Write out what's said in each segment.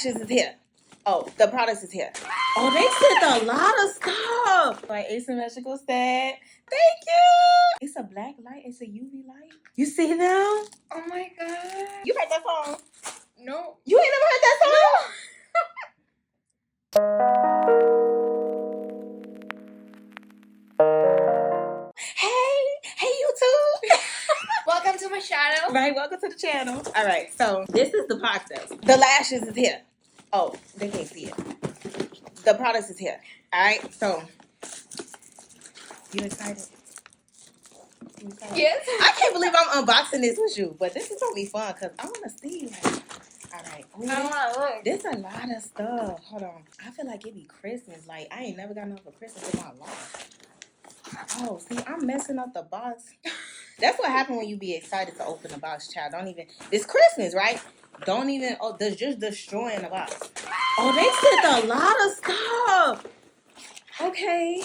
lashes is here. Oh, the products is here. Oh, they sent a lot of stuff. Like asymmetrical stat. Thank you. It's a black light. It's a UV light. You see them? Oh my god. You heard that song? No. You ain't never heard that song? No. Hey YouTube. Welcome to my channel. Right, welcome to the channel. All right, so this is the process. The lashes is here. Oh, they can't see it. The products is here. All right, so you excited? Yes. I can't believe I'm unboxing this with you, but this is gonna be fun because I want to see. Like, all right, ooh, I want to look. there's a lot of stuff. Hold on, I feel like it be Christmas. Like I ain't never got enough for Christmas in my life. Oh, see, I'm messing up the box. That's what happened when you be excited to open the box, child. Don't even. It's Christmas, right? Don't even. Oh, there's just destroying the box. Oh, they sent a lot of stuff. Okay.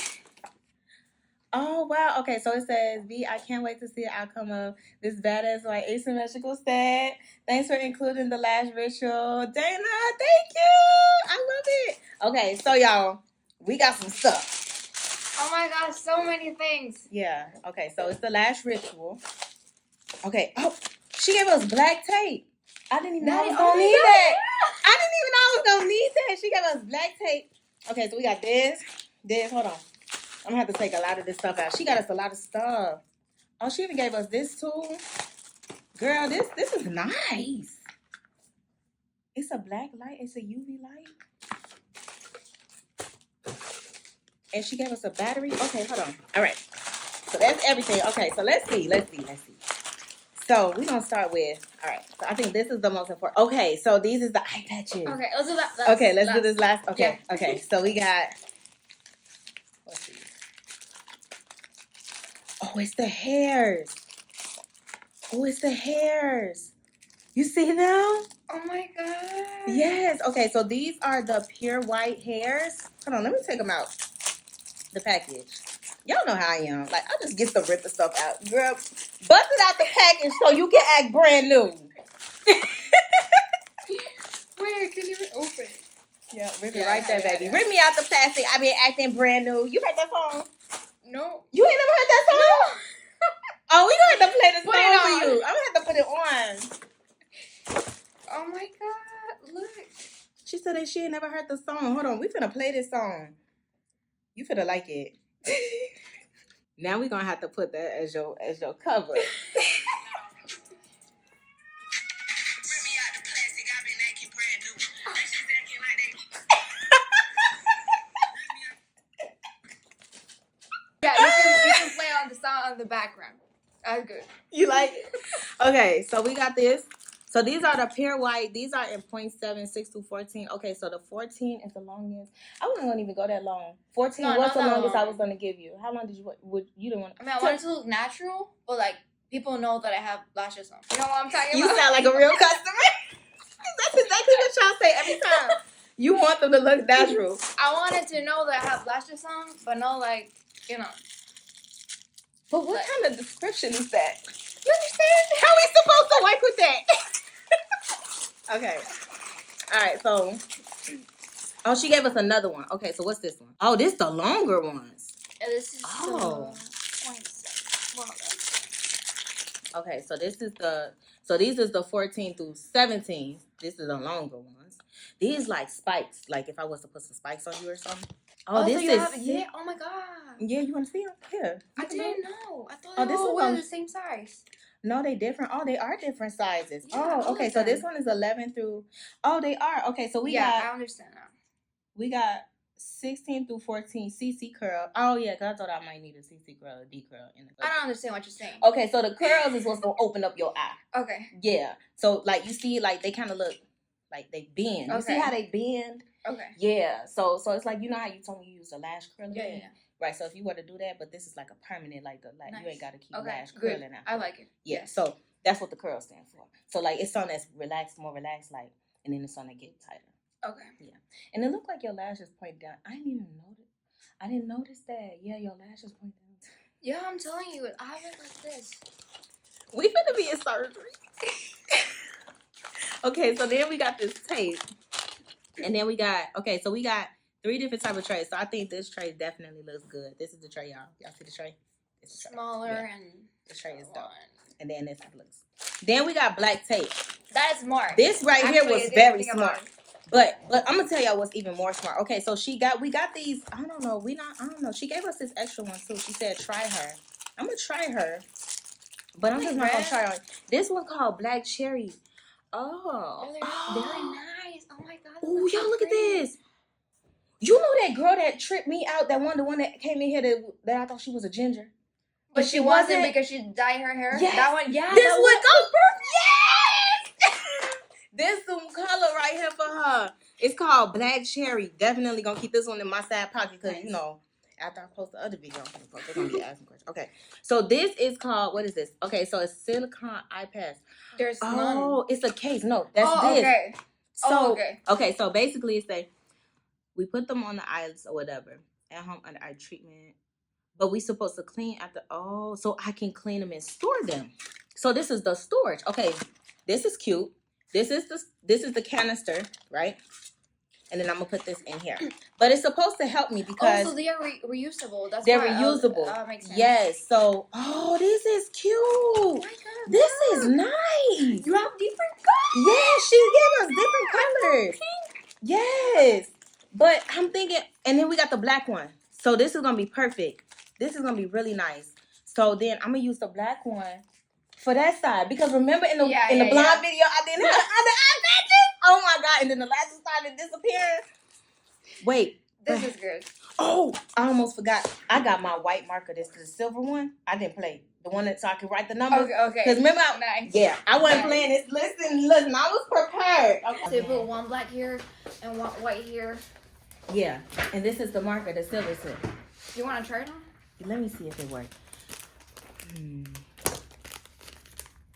Oh, wow. Okay, so it says, V, I can't wait to see the outcome of this badass like asymmetrical stat. Thanks for including the lash ritual. Dana, thank you. I love it. Okay, so y'all, we got some stuff. Oh my gosh, so many things. Yeah. Okay, so it's the lash ritual. Okay. Oh, she gave us black tape. I didn't even know I was going to need that. I didn't even know I was going to need that. She gave us black tape. Okay, so we got this. Hold on. I'm going to have to take a lot of this stuff out. She got us a lot of stuff. Oh, she even gave us this too. Girl, this is nice. It's a black light. It's a UV light. And she gave us a battery. Okay, hold on. All right. So that's everything. Okay, so let's see. So we're going to start with, all right. So I think this is the most important. Okay, so these is the eye patches. Okay, let's do that. Okay, let's do this last. Okay, Yeah. okay. So we got, let's see. Oh, it's the hairs. You see them? Oh my god. Yes. Okay, so these are the pure white hairs. Hold on, let me take them out. The package. Y'all know how I am. Like, I just get the rip the stuff out. Girl, bust it out the package so you can act brand new. Where can you open it? Yeah, rip it right there, baby. Rip me out the plastic. I been acting brand new. You heard that song? No. You ain't never heard that song? No. Oh, we gonna have to play this Put it song on. for you. I'm gonna have to put it on. Oh my god, look. She said that she ain't never heard the song. Hold on, we finna play this song. You finna like it. Now we gonna have to put that as your cover. Yeah, you can play on the song on the background. That's good. You like it? Okay, so we got this. So these are the pure white. These are in 0.7, 6 through 14. Okay, so the 14 is the longest. I wasn't going to even go that long. 14 was the longest I was going to give you. How long did you you didn't want I mean, I wanted to look natural, but like people know that I have lashes on. You know what I'm talking You about? sound like a real customer. That's exactly what y'all say every time. You want them to look natural. I wanted to know that I have lashes on, but no, like, you know. But what kind of description is that? You understand? How are we supposed to work with that? Okay. All right, so. Oh, she gave us another one. Okay, so what's this one? Oh, this the longer ones. And this is Oh. 0.7. Well, Okay, so this is the. So these is the 14 through 17. This is the longer ones. These like spikes. Like if I was to put some spikes on you or something. Oh, this is. Yeah, oh my god. Yeah, you want to see them? Here. I didn't know. I thought Oh, they this all one- were the same size. No, they different. Oh, they are different sizes. Yeah, Oh, okay. So this one is 11 through. Oh, they are. Okay, so we got. I understand now. We got 16 through 14 CC curl. Oh yeah, because I thought I might need a CC curl or D curl in the. I don't understand what you're saying. Okay, so the curls is what's gonna open up your eye. Okay. Yeah. So like you see, like they kind of look like they bend. You see Okay. how they bend? Okay. Yeah. So it's like you know how you told me you use the lash curler. Yeah. Right. So if you were to do that, but this is like a permanent, like Nice. you ain't got to keep Okay. lash Good. curling out. I like it. Yeah. So that's what the curl stand for. So like it's something that's relaxed, more relaxed, like, and then it's something that get tighter. Okay. Yeah. And it looked like your lashes point down. I didn't even notice. I didn't notice that. Yeah, your lashes point down. Yeah, I'm telling you, I have it like this. We finna be in surgery. Okay, so then we got this tape. And then we got, okay, so we got 3 different type of trays. So I think this tray definitely looks good. This is the tray, y'all. Y'all see the tray? It's the tray. Smaller Yeah. and The tray is dope. And then this looks. Then we got black tape. that is smart. This right Actually, here I was didn't very think about smart. it. But I'm gonna tell y'all what's even more smart. Okay, so we got these. I don't know. She gave us this extra one too. She said try her. I'm gonna try her, but I'm just not gonna try her. This one called Black Cherry. Oh, Very nice. Oh my god. Oh, y'all look at this. You know that girl that tripped me out? The one that came in here that I thought she was a ginger. But she wasn't because she dyed her hair. Yes. That one, yeah. This one goes perfect. Yes. This some color right here for her. It's called Black Cherry. Definitely gonna keep this one in my side pocket because you know after I post the other video, they're gonna be asking questions. Okay, so this is called, what is this? Okay, so it's silicone eye patch. There's none. Oh, it's a case. No, that's this. Okay. So okay. Okay, so basically it's like we put them on the eyes or whatever at home under eye treatment. But we supposed to clean after, so I can clean them and store them. So this is the storage. Okay, this is cute. This is the canister, right? And then I'm gonna put this in here. But it's supposed to help me because so they are reusable. That's they're why reusable. Makes sense. Yes. So this is cute. Oh my god, this is nice. You have different colors. Yeah, she gave us different colors. Yes. But I'm thinking, and then we got the black one. So this is gonna be perfect. This is gonna be really nice. So then I'm gonna use the black one for that side because remember in the blonde video I didn't have other eye patches. Oh my god! And then the lashes started disappearing. Wait, this is good. Oh, I almost forgot. I got my white marker. This is the silver one. I didn't play the one that so I could write the numbers. Okay. Because remember, I wasn't playing this. Listen. I was prepared. Okay. So you put one black here and one white here. Yeah, and this is the marker, the silver tip. You want to try it on? Let me see if it works.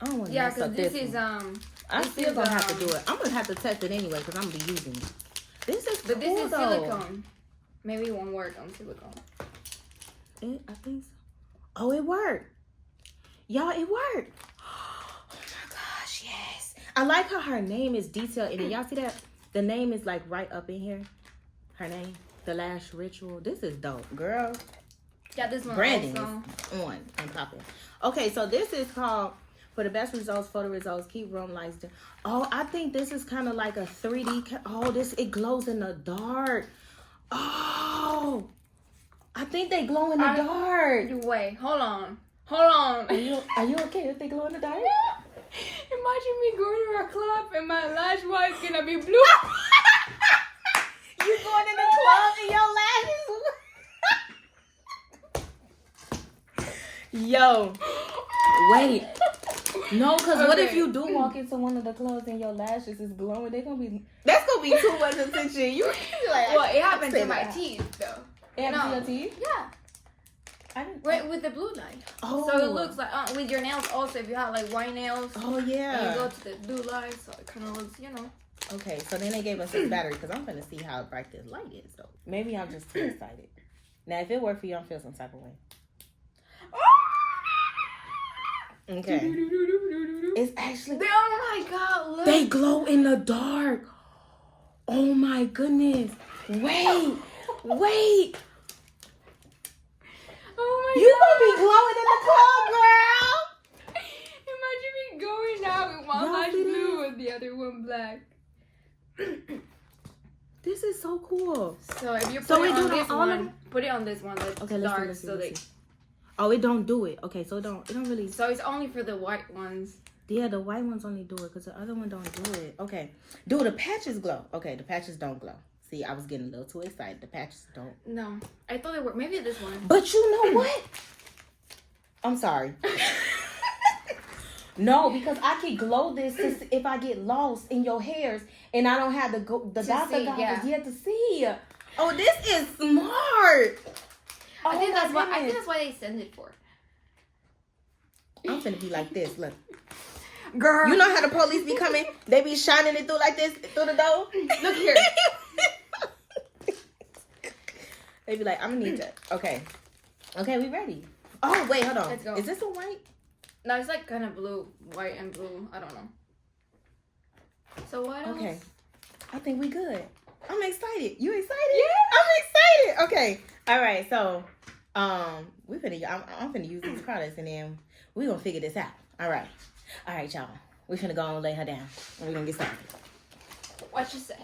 I don't want to mess because up this this is one. I'm still gonna have to do it. I'm gonna have to test it anyway because I'm gonna be using it. This is cool, this is though. silicone. Maybe it won't work on silicone. I think so. Oh, it worked. Y'all, it worked. Oh my gosh, yes. I like how her name is detailed in it. Y'all see that? The name is like right up in here. Her name, the Lash Ritual. This is dope, girl. Yeah, this one branding also. is on and popping. Okay, so this is called For the Best Results, Photo Results, Keep Room Lights Down. Oh, I think this is kind of like a 3D. It glows in the dark. Oh, I think they glow in the dark. Wait, hold on. Are you okay if they glow in the dark? Imagine me going to a club and my lash white's gonna be blue. You going in the club and your lashes? Yo, wait. No, because what if you do walk into one of the clubs and your lashes is glowing? That's gonna be too much attention. You like, well, it happened to my teeth though. It happened to your teeth? Yeah. Wait, with the blue light. Oh. So it looks like with your nails also. If you have like white nails. Oh yeah. And you go to the blue light, so it kind of looks, Okay, so then they gave us this battery because I'm gonna see how bright this light is. So maybe I'm just too excited. Now, if it worked for you, I'm feel some type of way. Okay. It's actually. Oh my god! Look. They glow in the dark. Oh my goodness! Wait. Oh my you god. You gonna be glowing in the club, girl. Imagine me going out with one lash blue and the other one black. This is so cool. So if you put it on this one, put it on this one that's dark. Let's see. Oh, it don't do it. Okay, so it don't really. So it's only for the white ones. Yeah, the white ones only do it because the other one don't do it. Okay, do the patches glow? Okay, the patches don't glow. See, I was getting a little too excited. The patches don't. No, I thought they were. Maybe this one. But you know what? I'm sorry. No, because I can glow this if I get lost in your hairs and I don't have the doctor goggles yet to see. Oh, this is smart. I think that's why they send it for. I'm finna be like this. Look, girl. You know how the police be coming? They be shining it through like this through the door. Look here. They be like, I'm gonna need that. Okay, we ready? Oh wait, hold on. Let's go. Is this a white? No, it's like kind of blue, white and blue. I don't know. So what else? Okay, I think we good. I'm excited. You excited? Yeah. I'm excited. Okay. All right. So, I'm finna use these products and then we're gonna figure this out. All right, y'all. We're finna go and lay her down and we're gonna get started. What you say?